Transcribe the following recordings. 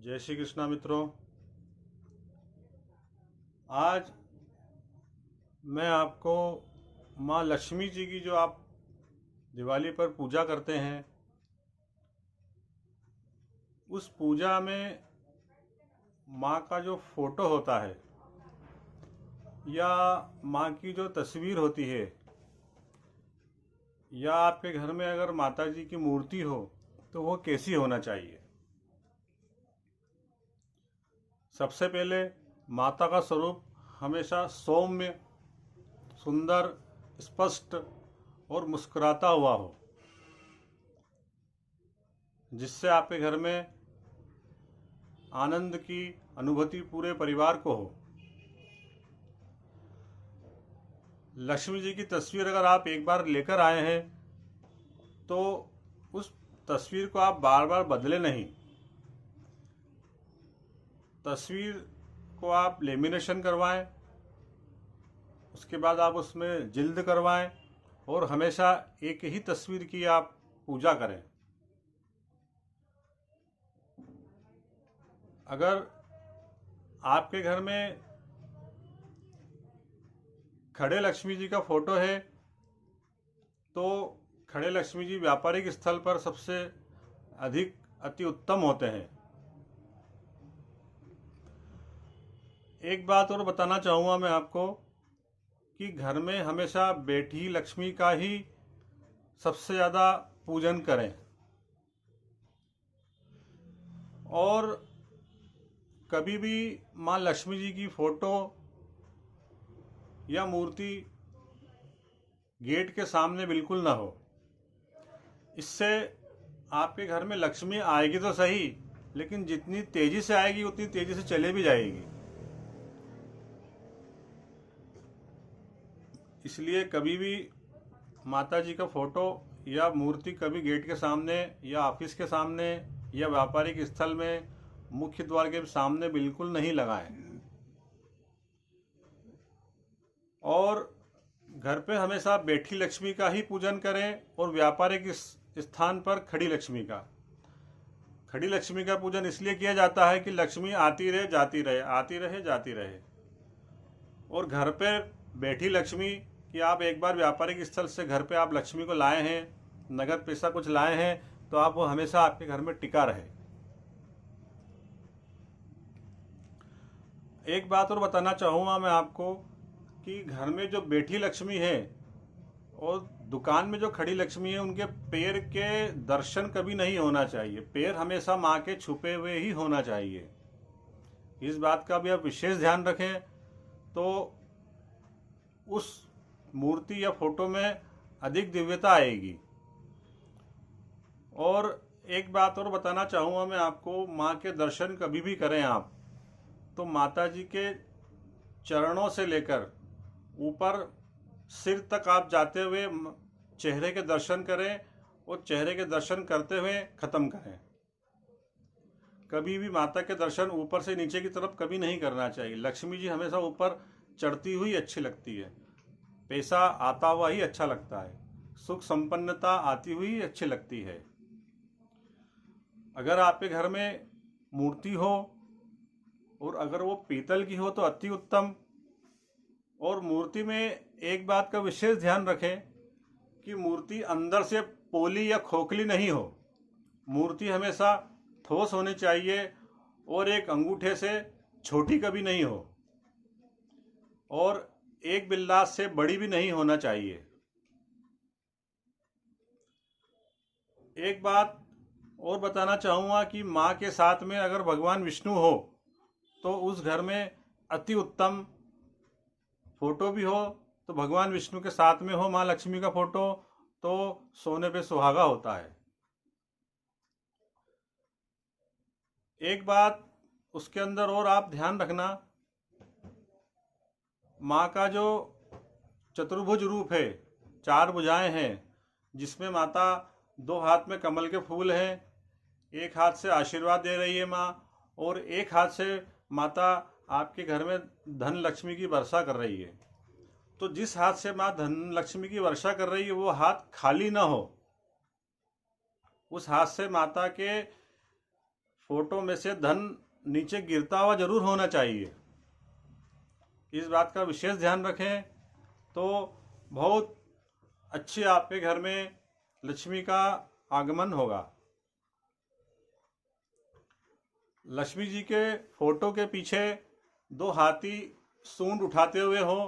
जय श्री कृष्णा मित्रों। आज मैं आपको माँ लक्ष्मी जी की जो आप दिवाली पर पूजा करते हैं, उस पूजा में माँ का जो फोटो होता है या माँ की जो तस्वीर होती है, या आपके घर में अगर माता जी की मूर्ति हो तो वो कैसी होना चाहिए। सबसे पहले माता का स्वरूप हमेशा सौम्य, सुंदर, स्पष्ट और मुस्कुराता हुआ हो, जिससे आपके घर में आनंद की अनुभूति पूरे परिवार को हो। लक्ष्मी जी की तस्वीर अगर आप एक बार लेकर आए हैं तो उस तस्वीर को आप बार बार बदले नहीं। तस्वीर को आप लेमिनेशन करवाएं, उसके बाद आप उसमें जिल्द करवाएं और हमेशा एक ही तस्वीर की आप पूजा करें। अगर आपके घर में खड़े लक्ष्मी जी का फोटो है तो खड़े लक्ष्मी जी व्यापारिक स्थल पर सबसे अधिक अति उत्तम होते हैं। एक बात और बताना चाहूँगा मैं आपको कि घर में हमेशा बैठी लक्ष्मी का ही सबसे ज़्यादा पूजन करें, और कभी भी माँ लक्ष्मी जी की फोटो या मूर्ति गेट के सामने बिल्कुल ना हो। इससे आपके घर में लक्ष्मी आएगी तो सही, लेकिन जितनी तेजी से आएगी उतनी तेजी से चले भी जाएगी। इसलिए कभी भी माता जी का फोटो या मूर्ति कभी गेट के सामने या ऑफिस के सामने या व्यापारिक स्थल में मुख्य द्वार के सामने बिल्कुल नहीं लगाएं। और घर पे हमेशा बैठी लक्ष्मी का ही पूजन करें और व्यापारिक स्थान पर खड़ी लक्ष्मी का। खड़ी लक्ष्मी का पूजन इसलिए किया जाता है कि लक्ष्मी आती रहे जाती रहे, आती रहे जाती रहे। और घर पे बैठी लक्ष्मी कि आप एक बार व्यापारिक स्थल से घर पे आप लक्ष्मी को लाए हैं, नगद पैसा कुछ लाए हैं, तो आप वो हमेशा आपके घर में टिका रहे। एक बात और बताना चाहूँगा मैं आपको कि घर में जो बैठी लक्ष्मी है और दुकान में जो खड़ी लक्ष्मी है, उनके पैर के दर्शन कभी नहीं होना चाहिए। पैर हमेशा माँ के छुपे हुए ही होना चाहिए। इस बात का भी आप विशेष ध्यान रखें, तो उस मूर्ति या फोटो में अधिक दिव्यता आएगी। और एक बात और बताना चाहूँगा मैं आपको, माँ के दर्शन कभी भी करें आप तो माता जी के चरणों से लेकर ऊपर सिर तक आप जाते हुए चेहरे के दर्शन करें और चेहरे के दर्शन करते हुए ख़त्म करें। कभी भी माता के दर्शन ऊपर से नीचे की तरफ कभी नहीं करना चाहिए। लक्ष्मी जी हमेशा ऊपर चढ़ती हुई अच्छी लगती है, पैसा आता हुआ ही अच्छा लगता है, सुख संपन्नता आती हुई अच्छी लगती है। अगर आपके घर में मूर्ति हो और अगर वो पीतल की हो तो अति उत्तम। और मूर्ति में एक बात का विशेष ध्यान रखें कि मूर्ति अंदर से पोली या खोखली नहीं हो। मूर्ति हमेशा ठोस होनी चाहिए और एक अंगूठे से छोटी कभी नहीं हो, और एक बिल्लास से बड़ी भी नहीं होना चाहिए। एक बात और बताना चाहूँगा कि माँ के साथ में अगर भगवान विष्णु हो तो उस घर में अति उत्तम। फोटो भी हो तो भगवान विष्णु के साथ में हो माँ लक्ष्मी का फोटो, तो सोने पे सुहागा होता है। एक बात उसके अंदर और आप ध्यान रखना, माँ का जो चतुर्भुज रूप है, 4 भुजाएं हैं, जिसमें माता 2 हाथ में कमल के फूल हैं, एक हाथ से आशीर्वाद दे रही है माँ, और एक हाथ से माता आपके घर में धन लक्ष्मी की वर्षा कर रही है। तो जिस हाथ से माँ धन लक्ष्मी की वर्षा कर रही है वो हाथ खाली ना हो। उस हाथ से माता के फोटो में से धन नीचे गिरता हुआ जरूर होना चाहिए। इस बात का विशेष ध्यान रखें तो बहुत अच्छे आपके घर में लक्ष्मी का आगमन होगा। लक्ष्मी जी के फोटो के पीछे 2 हाथी सूंड उठाते हुए हो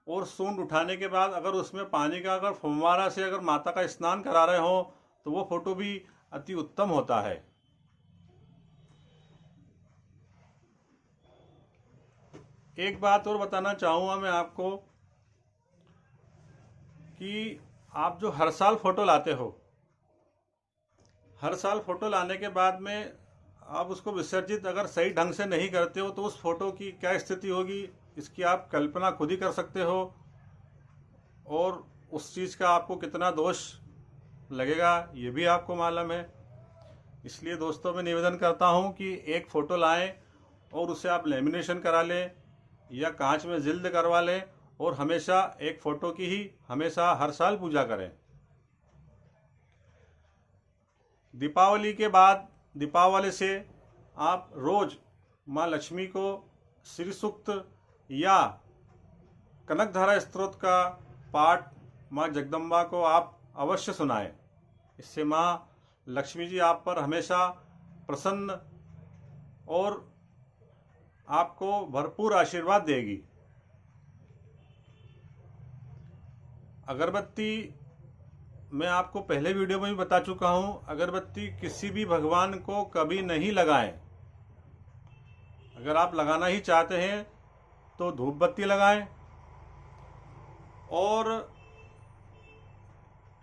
और सूंड उठाने के बाद अगर उसमें पानी का अगर फव्वारा से अगर माता का स्नान करा रहे हो तो वो फोटो भी अति उत्तम होता है। एक बात और बताना चाहूँगा मैं आपको कि आप जो हर साल फोटो लाते हो, हर साल फोटो लाने के बाद में आप उसको विसर्जित अगर सही ढंग से नहीं करते हो तो उस फोटो की क्या स्थिति होगी, इसकी आप कल्पना खुद ही कर सकते हो और उस चीज़ का आपको कितना दोष लगेगा ये भी आपको मालूम है। इसलिए दोस्तों मैं निवेदन करता हूँ कि एक फ़ोटो लाएं और उसे आप लेमिनेशन करा लें या कांच में जिल्द करवा लें और हमेशा एक फ़ोटो की ही हमेशा हर साल पूजा करें। दीपावली के बाद दीपावली से आप रोज़ माँ लक्ष्मी को श्री सूक्त या कनकधारा स्तोत्र का पाठ माँ जगदम्बा को आप अवश्य सुनाएं। इससे माँ लक्ष्मी जी आप पर हमेशा प्रसन्न और आपको भरपूर आशीर्वाद देगी। अगरबत्ती मैं आपको पहले वीडियो में भी बता चुका हूँ, अगरबत्ती किसी भी भगवान को कभी नहीं लगाएं। अगर आप लगाना ही चाहते हैं तो धूप बत्ती लगाएं और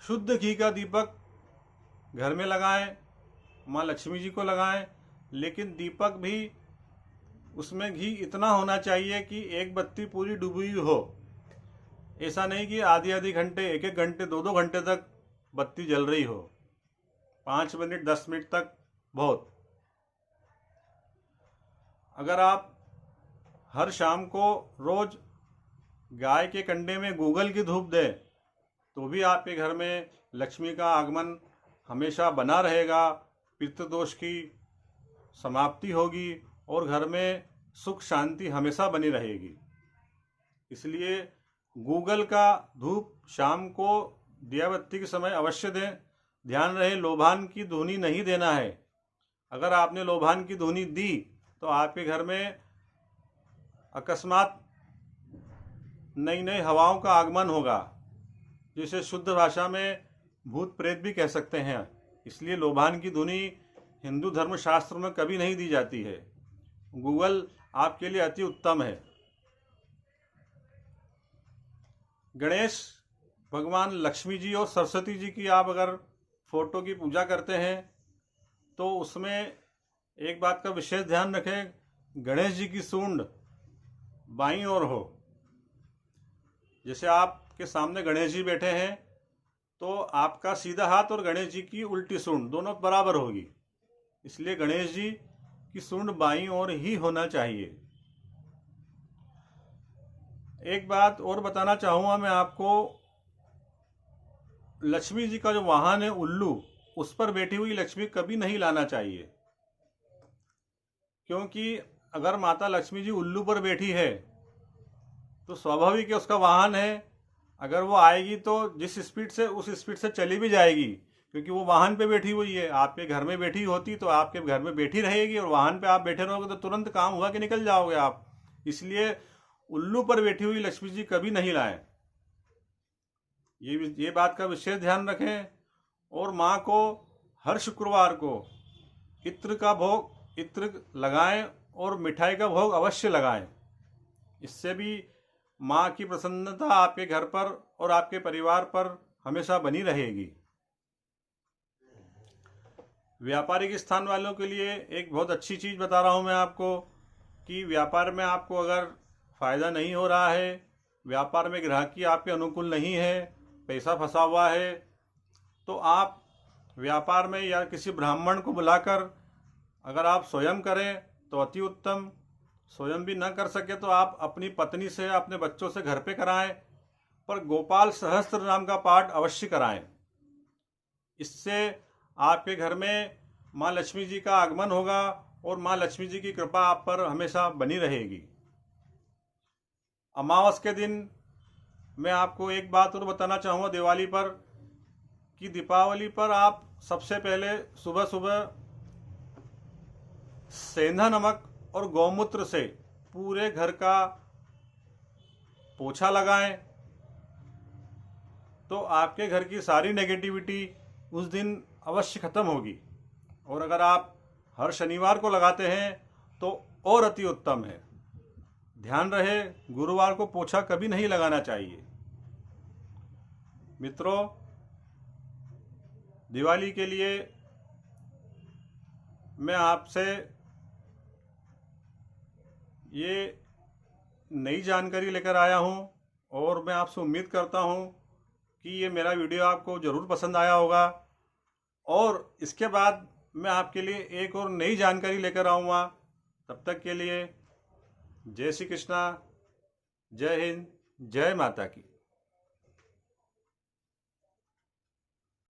शुद्ध घी का दीपक घर में लगाएं, माँ लक्ष्मी जी को लगाएं। लेकिन दीपक भी उसमें घी इतना होना चाहिए कि एक बत्ती पूरी डूबी हुई हो। ऐसा नहीं कि आधी आधी घंटे, एक एक घंटे, 2 घंटे तक बत्ती जल रही हो। 5 मिनट 10 मिनट तक बहुत। अगर आप हर शाम को रोज गाय के कंडे में गूगल की धूप दें तो भी आपके घर में लक्ष्मी का आगमन हमेशा बना रहेगा, पितृदोष की समाप्ति होगी और घर में सुख शांति हमेशा बनी रहेगी। इसलिए गूगल का धूप शाम को दिया बत्ती के समय अवश्य दें। ध्यान रहे लोभान की धुनी नहीं देना है। अगर आपने लोभान की धुनी दी तो आपके घर में अकस्मात नई नई हवाओं का आगमन होगा, जिसे शुद्ध भाषा में भूत प्रेत भी कह सकते हैं। इसलिए लोभान की धुनी हिंदू धर्मशास्त्र में कभी नहीं दी जाती है। गूगल आपके लिए अति उत्तम है। गणेश भगवान, लक्ष्मी जी और सरस्वती जी की आप अगर फोटो की पूजा करते हैं तो उसमें एक बात का विशेष ध्यान रखें, गणेश जी की सूंड बाईं ओर हो। जैसे आपके सामने गणेश जी बैठे हैं तो आपका सीधा हाथ और गणेश जी की उल्टी सूंड दोनों बराबर होगी। इसलिए गणेश जी की सूंड बाईं ओर ही होना चाहिए। एक बात और बताना चाहूँगा मैं आपको, लक्ष्मी जी का जो वाहन है उल्लू, उस पर बैठी हुई लक्ष्मी कभी नहीं लाना चाहिए। क्योंकि अगर माता लक्ष्मी जी उल्लू पर बैठी है तो स्वाभाविक है उसका वाहन है, अगर वो आएगी तो जिस स्पीड से उस स्पीड से चली भी जाएगी, क्योंकि वो वाहन पे बैठी हुई है। आपके घर में बैठी होती तो आपके घर में बैठी रहेगी और वाहन पे आप बैठे रहोगे तो तुरंत काम हुआ कि निकल जाओगे आप। इसलिए उल्लू पर बैठी हुई लक्ष्मी जी कभी नहीं लाएं। ये बात का विशेष ध्यान रखें। और माँ को हर शुक्रवार को इत्र लगाएं और मिठाई का भोग अवश्य लगाएं। इससे भी माँ की प्रसन्नता आपके घर पर और आपके परिवार पर हमेशा बनी रहेगी। व्यापारिक स्थान वालों के लिए एक बहुत अच्छी चीज़ बता रहा हूँ मैं आपको कि व्यापार में आपको अगर फ़ायदा नहीं हो रहा है, व्यापार में ग्राहकी आपके अनुकूल नहीं है, पैसा फंसा हुआ है, तो आप व्यापार में या किसी ब्राह्मण को बुलाकर अगर आप स्वयं करें तो अति उत्तम। स्वयं भी न कर सके तो आप अपनी पत्नी से, अपने बच्चों से घर पे कराएं, पर गोपाल सहस्त्र नाम का पाठ अवश्य कराएं। इससे आपके घर में माँ लक्ष्मी जी का आगमन होगा और माँ लक्ष्मी जी की कृपा आप पर हमेशा बनी रहेगी। अमावस के दिन मैं आपको एक बात और बताना चाहूँगा दिवाली पर, कि दीपावली पर आप सबसे पहले सुबह सुबह सेंधा नमक और गौमूत्र से पूरे घर का पोछा लगाएं, तो आपके घर की सारी नेगेटिविटी उस दिन अवश्य खत्म होगी। और अगर आप हर शनिवार को लगाते हैं तो और अति उत्तम है। ध्यान रहे, गुरुवार को पोछा कभी नहीं लगाना चाहिए। मित्रों, दिवाली के लिए मैं आपसे ये नई जानकारी लेकर आया हूँ और मैं आपसे उम्मीद करता हूँ कि ये मेरा वीडियो आपको ज़रूर पसंद आया होगा। और इसके बाद मैं आपके लिए एक और नई जानकारी लेकर आऊँगा। तब तक के लिए जय श्री कृष्णा, जय हिंद, जय माता की।